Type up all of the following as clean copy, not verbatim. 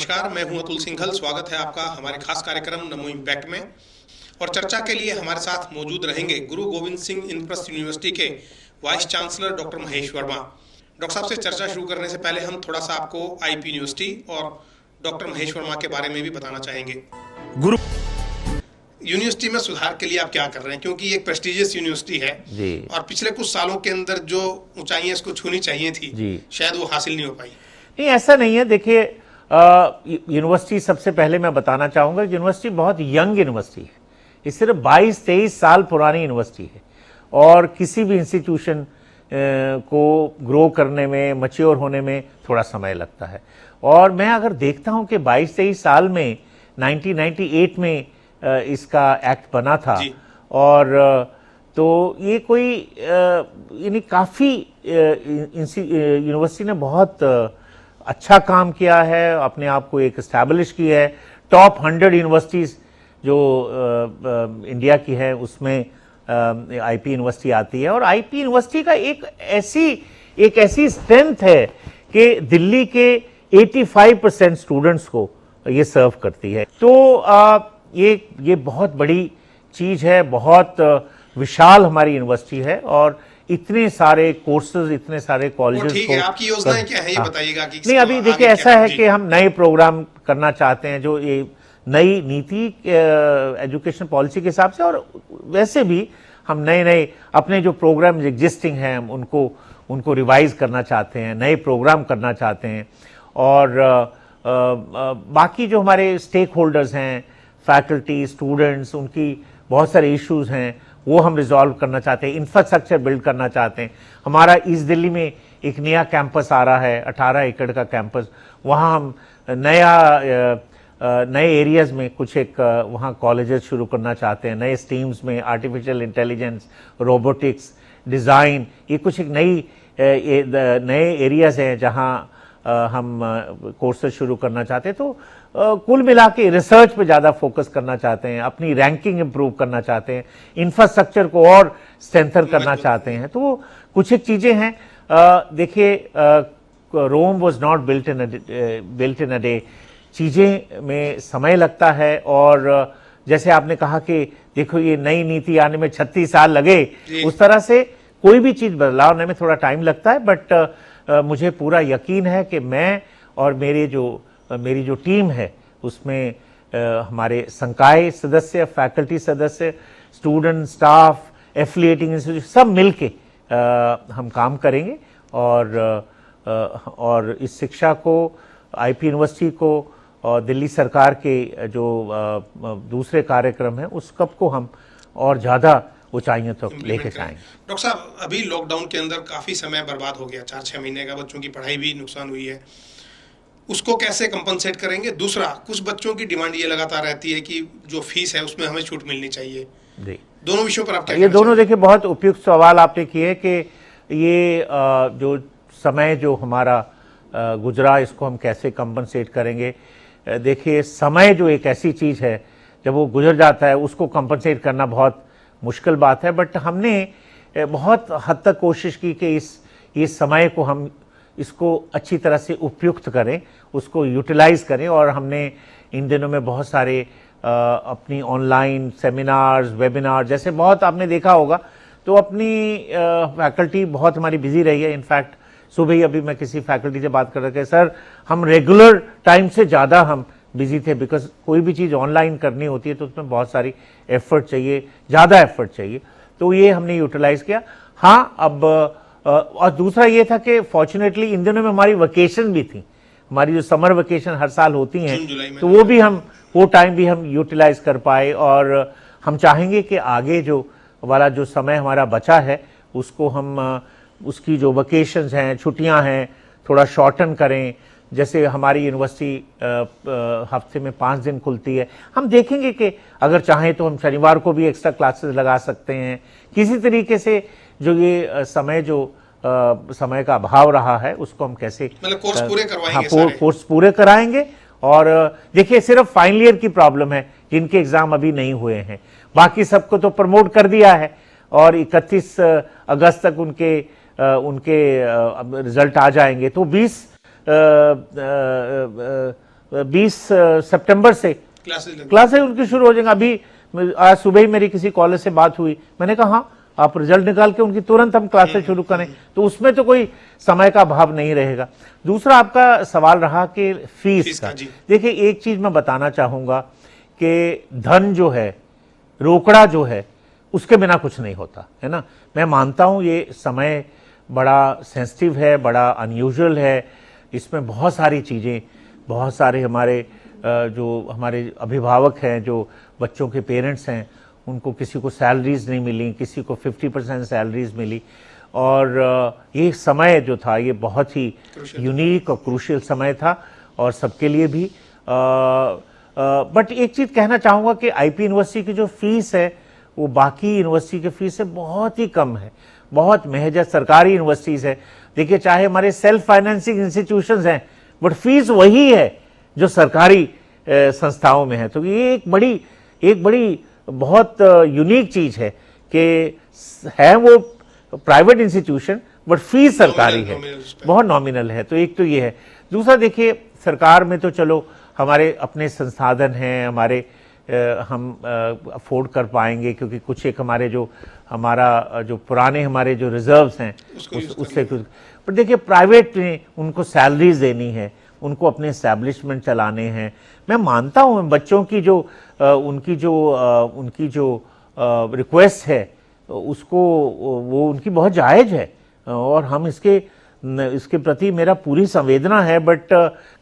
नमस्कार, मैं हूं अतुल सिंघल। स्वागत है आपका हमारे खास कार्यक्रम नमो इम्पैक्ट में। और चर्चा के लिए हमारे साथ मौजूद रहेंगे गुरु गोविंद सिंह इंद्रप्रस्थ यूनिवर्सिटी के vice chancellor doctor Mahesh Verma. Doctor साहब से चर्चा शुरू करने से पहले हम थोड़ा सा आपको आईपी यूनिवर्सिटी और डॉक्टर महेश वर्मा के बारे में भी बताना चाहेंगे। गुरु यूनिवर्सिटी में सुधार के लिए आप क्या कर रहे हैं, क्योंकि एक प्रेस्टिजियस यूनिवर्सिटी है जी। और पिछले कुछ सालों के अंदर जो ऊंचाइयां इसको छूनी चाहिए थी जी, शायद वो हासिल नहीं हो पाई। नहीं, ऐसा नहीं है। देखिए, यूनिवर्सिटी, सबसे पहले मैं बताना चाहूंगा, यूनिवर्सिटी बहुत यंग यूनिवर्सिटी है। ये सिर्फ 22-23 साल पुरानी यूनिवर्सिटी है और किसी भी इंस्टीट्यूशन को ग्रो करने में, मैच्योर होने में थोड़ा समय लगता है। और मैं अगर देखता हूं कि 22-23 साल में 1998 में इसका एक्ट बना था और तो ये कोई यानी काफ़ी यूनिवर्सिटी ने बहुत अच्छा काम किया है, अपने आप को एक एस्टैब्लिश किया है। टॉप 100 यूनिवर्सिटीज़ जो इंडिया की है उसमें आईपी यूनिवर्सिटी आती है। और आईपी यूनिवर्सिटी का एक ऐसी स्ट्रेंथ है कि दिल्ली के 85% स्टूडेंट्स को ये सर्व करती है। तो ये बहुत बड़ी चीज़ है, बहुत विशाल हमारी यूनिवर्सिटी है और इतने सारे कोर्सेज, इतने सारे कॉलेजेस। ठीक है, आपकी योजनाएं क्या है ये बताइएगा। कि नहीं, अभी देखिए ऐसा है कि हम नए प्रोग्राम करना चाहते हैं, जो ये नई नीति एजुकेशन पॉलिसी के हिसाब से, और वैसे भी हम नए अपने जो प्रोग्राम एग्जिस्टिंग हैं उनको रिवाइज करना चाहते हैं, नए प्रोग्राम करना चाहते हैं। और बाकी जो हमारे स्टेक होल्डर्स हैं, फैकल्टी, स्टूडेंट्स, उनकी बहुत सारे इश्यूज हैं, वो हम रिजॉल्व करना चाहते हैं। इंफ्रास्ट्रक्चर बिल्ड करना चाहते हैं। हमारा ईस्ट दिल्ली में एक नया कैंपस आ रहा है, 18 एकड़ का कैंपस। वहाँ हम नए एरियाज़ में कुछ एक वहाँ कॉलेजेस शुरू करना चाहते हैं, नए स्ट्रीम्स में आर्टिफिशियल इंटेलिजेंस, रोबोटिक्स, डिज़ाइन, ये कुछ एक नए एरियाज़ हैं जहाँ हम कोर्सेज शुरू करना चाहते हैं। तो कुल मिला के रिसर्च पे ज़्यादा फोकस करना चाहते हैं, अपनी रैंकिंग इम्प्रूव करना चाहते हैं, इंफ्रास्ट्रक्चर को और स्ट्रेंथन करना चाहते हैं। तो वो कुछ एक चीज़ें हैं। देखिए, Rome was not built in a day. चीज़ें में समय लगता है और जैसे आपने कहा कि देखो ये नई नीति आने में 36 साल लगे, उस तरह से कोई भी चीज़ बदलाव होने में थोड़ा टाइम लगता है। बट मुझे पूरा यकीन है कि मैं और मेरी जो टीम है उसमें हमारे संकाय सदस्य, फैकल्टी सदस्य, स्टूडेंट, स्टाफ, एफिलिएटिंग इंस्टीट्यूट सब मिलके हम काम करेंगे और इस शिक्षा को, आईपी यूनिवर्सिटी को और दिल्ली सरकार के जो दूसरे कार्यक्रम हैं उस कब को हम और ज़्यादा ऊंचाइयों तक लेके जाएंगे। डॉक्टर साहब, अभी लॉकडाउन के अंदर काफ़ी समय बर्बाद हो गया, 4-6 महीने का बच्चों की पढ़ाई भी नुकसान हुई है, उसको कैसे कंपनसेट करेंगे? दूसरा, कुछ बच्चों की डिमांड ये लगातार रहती है कि जो फीस है उसमें हमें छूट मिलनी चाहिए। दोनों विषयों पर आप क्या? ये दोनों देखिए बहुत उपयुक्त सवाल आपने किए कि ये जो समय जो हमारा गुजरा, इसको हम कैसे कंपनसेट करेंगे। देखिए, समय जो एक ऐसी चीज़ है, जब वो गुजर जाता है उसको कंपनसेट करना बहुत मुश्किल बात है। बट हमने बहुत हद तक कोशिश की कि इस समय को हम इसको अच्छी तरह से उपयुक्त करें, उसको यूटिलाइज करें। और हमने इन दिनों में बहुत सारे अपनी ऑनलाइन सेमिनार्स, वेबिनार, जैसे बहुत आपने देखा होगा, तो अपनी फैकल्टी बहुत हमारी बिजी रही है। इनफैक्ट सुबह ही अभी मैं किसी फैकल्टी से बात कर रहा था, सर हम रेगुलर टाइम से ज़्यादा हम बिजी थे, बिकॉज कोई भी चीज़ ऑनलाइन करनी होती है तो उसमें बहुत सारी एफर्ट चाहिए, ज़्यादा एफर्ट चाहिए। तो ये हमने यूटिलाइज किया। हाँ, अब और दूसरा ये था कि फॉर्चुनेटली इन दिनों में हमारी वेकेशन भी थी, हमारी जो समर वेकेशन हर साल होती हैं, तो वो टाइम भी हम यूटिलाइज कर पाए। और हम चाहेंगे कि आगे जो वाला जो समय हमारा बचा है उसको हम उसकी जो वेकेशंस हैं, छुट्टियां हैं, थोड़ा शॉर्टन करें। जैसे हमारी यूनिवर्सिटी हफ्ते में 5 दिन खुलती है, हम देखेंगे कि अगर चाहें तो हम शनिवार को भी एक्स्ट्रा क्लासेस लगा सकते हैं। किसी तरीके से जो ये समय का अभाव रहा है उसको हम कैसे कोर्स पूरे करवाएंगे। कोर्स पूरे कराएंगे। और देखिए, सिर्फ फाइनल ईयर की प्रॉब्लम है जिनके एग्जाम अभी नहीं हुए हैं, बाकी सबको तो प्रमोट कर दिया है और 31 अगस्त तक उनके रिजल्ट आ जाएंगे। तो 20 20 सितंबर से क्लासेज उनकी शुरू हो जाएंगे। अभी आज सुबह ही मेरी किसी कॉलेज से बात हुई, मैंने कहा हाँ आप रिजल्ट निकाल के उनकी तुरंत हम क्लासेज शुरू करें, तो उसमें तो कोई समय का अभाव नहीं रहेगा। दूसरा आपका सवाल रहा कि फीस का। देखिए एक चीज मैं बताना चाहूंगा कि धन जो है, रोकड़ा जो है, उसके बिना कुछ नहीं होता है ना। मैं मानता हूं ये समय बड़ा सेंसिटिव है, बड़ा अनयूजुअल है, इसमें बहुत सारी चीज़ें, बहुत सारे हमारे जो हमारे अभिभावक हैं, जो बच्चों के पेरेंट्स हैं, उनको किसी को सैलरीज नहीं मिली, किसी को 50% सैलरीज मिली, और ये समय जो था ये बहुत ही यूनिक और क्रूशियल समय था और सबके लिए भी। बट एक चीज़ कहना चाहूँगा कि आईपी यूनिवर्सिटी की जो फीस है वो बाकी यूनिवर्सिटी की फीस से बहुत ही कम है, बहुत महज सरकारी यूनिवर्सिटीज़ है। देखिए चाहे हमारे सेल्फ फाइनेंसिंग इंस्टीट्यूशंस हैं, बट फीस वही है जो सरकारी संस्थाओं में है। तो ये एक बड़ी बहुत यूनिक चीज़ है कि है वो प्राइवेट इंस्टीट्यूशन बट फीस सरकारी है, बहुत नॉमिनल है। तो एक तो ये है। दूसरा देखिए सरकार में तो चलो हमारे अपने संसाधन हैं, हमारे हम अफोर्ड कर पाएंगे, क्योंकि कुछ एक हमारे जो पुराने हमारे जो रिजर्व्स हैं उससे कुछ। पर देखिए प्राइवेट में उनको सैलरीज देनी है, उनको अपने एस्टैब्लिशमेंट चलाने हैं। मैं मानता हूँ बच्चों की जो उनकी जो रिक्वेस्ट है उसको वो उनकी बहुत जायज़ है और हम इसके प्रति मेरा पूरी संवेदना है। बट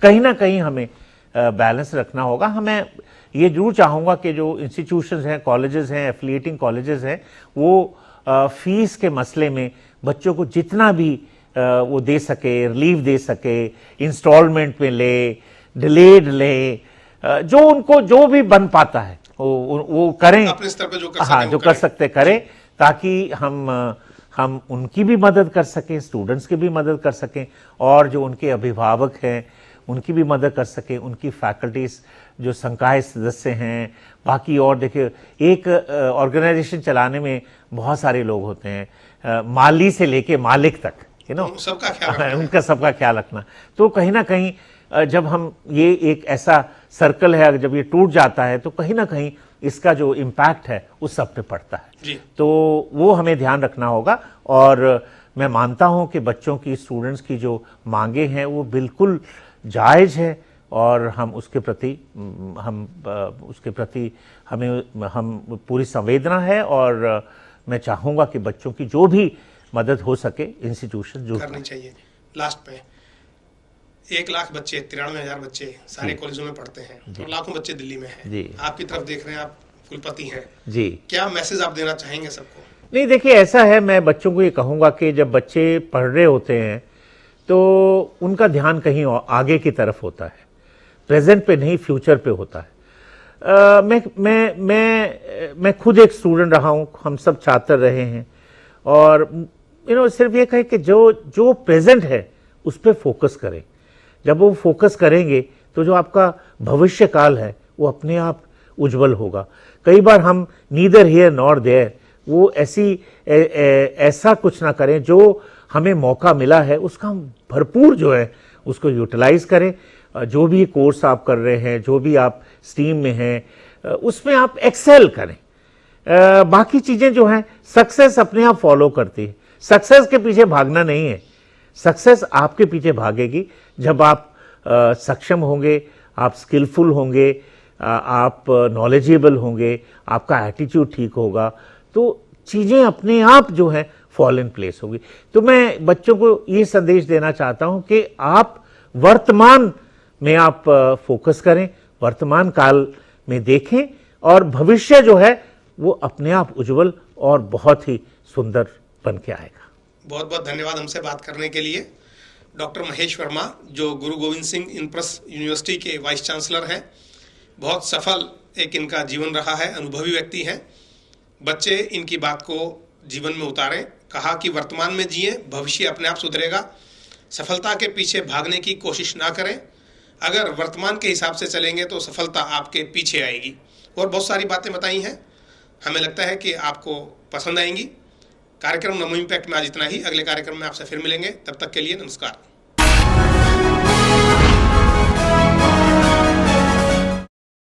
कहीं ना कहीं हमें बैलेंस रखना होगा। हमें ये जरूर चाहूँगा कि जो इंस्टीट्यूशंस हैं, कॉलेजेस हैं, एफिलिएटिंग कॉलेजेस हैं, वो फीस के मसले में बच्चों को जितना भी वो दे सके, रिलीफ दे सके, इंस्टॉलमेंट में ले, डिलेड ले, जो उनको जो भी बन पाता है वो करें, अपने स्तर पे जो कर सकते करें, ताकि हम उनकी भी मदद कर सकें, स्टूडेंट्स की भी मदद कर सकें, और जो उनके अभिभावक हैं उनकी भी मदद कर सकें, उनकी फैकल्टीज जो संकाय सदस्य हैं, बाकी। और देखिए एक ऑर्गेनाइजेशन चलाने में बहुत सारे लोग होते हैं, माली से लेके मालिक तक, उनका सबका ख्याल रखना। तो कहीं ना कहीं जब हम ये एक ऐसा सर्कल है, जब ये टूट जाता है तो कहीं ना कहीं इसका जो इम्पैक्ट है उस सब पे पड़ता है। तो वो हमें ध्यान रखना होगा। और मैं मानता हूँ कि बच्चों की, स्टूडेंट्स की जो मांगे हैं वो बिल्कुल जायज़ है, और हम उसके प्रति हम पूरी संवेदना है। और मैं चाहूँगा कि बच्चों की जो भी मदद हो सके इंस्टीट्यूशन जो करनी चाहिए। लास्ट में 1 लाख बच्चे, 93,000 बच्चे सारे कॉलेजों में पढ़ते हैं और लाखों बच्चे दिल्ली में हैं। आपकी तरफ देख रहे हैं, आप कुलपति हैं जी, क्या मैसेज आप देना चाहेंगे सबको? नहीं देखिए ऐसा है, मैं बच्चों को ये कहूँगा कि जब बच्चे पढ़ रहे होते हैं तो उनका ध्यान कहीं आगे की तरफ होता है, प्रेजेंट पे नहीं, फ्यूचर पे होता है। मैं खुद एक स्टूडेंट रहा हूँ, हम सब छात्र रहे हैं, और सिर्फ ये कहे कि जो प्रेजेंट है उस पर फोकस करें। जब वो फोकस करेंगे तो जो आपका भविष्य काल है वो अपने आप उज्जवल होगा। कई बार हम नीदर हियर नॉर देयर, वो ऐसा कुछ ना करें, जो हमें मौका मिला है उसका हम भरपूर जो है उसको यूटिलाइज करें। जो भी कोर्स आप कर रहे हैं, जो भी आप स्ट्रीम में हैं, उसमें आप एक्सेल करें। बाकी चीज़ें जो हैं सक्सेस अपने आप फॉलो करती है, सक्सेस के पीछे भागना नहीं है, सक्सेस आपके पीछे भागेगी जब आप सक्षम होंगे, आप स्किलफुल होंगे, आप नॉलेजेबल होंगे, आपका एटीट्यूड ठीक होगा, तो चीज़ें अपने आप जो हैं फॉल इन प्लेस होगी। तो मैं बच्चों को ये संदेश देना चाहता हूं कि आप वर्तमान में आप फोकस करें, वर्तमान काल में देखें, और भविष्य जो है वो अपने आप उज्जवल और बहुत ही सुंदर बन के आएगा। बहुत बहुत धन्यवाद हमसे बात करने के लिए। डॉक्टर महेश वर्मा, जो गुरु गोविंद सिंह इनप्रस यूनिवर्सिटी के वाइस चांसलर हैं, बहुत सफल एक इनका जीवन रहा है, अनुभवी व्यक्ति हैं। बच्चे इनकी बात को जीवन में उतारें। कहा कि वर्तमान में जिए, भविष्य अपने आप सुधरेगा। सफलता के पीछे भागने की कोशिश ना करें, अगर वर्तमान के हिसाब से चलेंगे तो सफलता आपके पीछे आएगी। और बहुत सारी बातें बताई हैं, हमें लगता है कि आपको पसंद आएंगी। कार्यक्रम नमो इम्पैक्ट में आज इतना ही। अगले कार्यक्रम में आपसे फिर मिलेंगे, तब तक के लिए नमस्कार।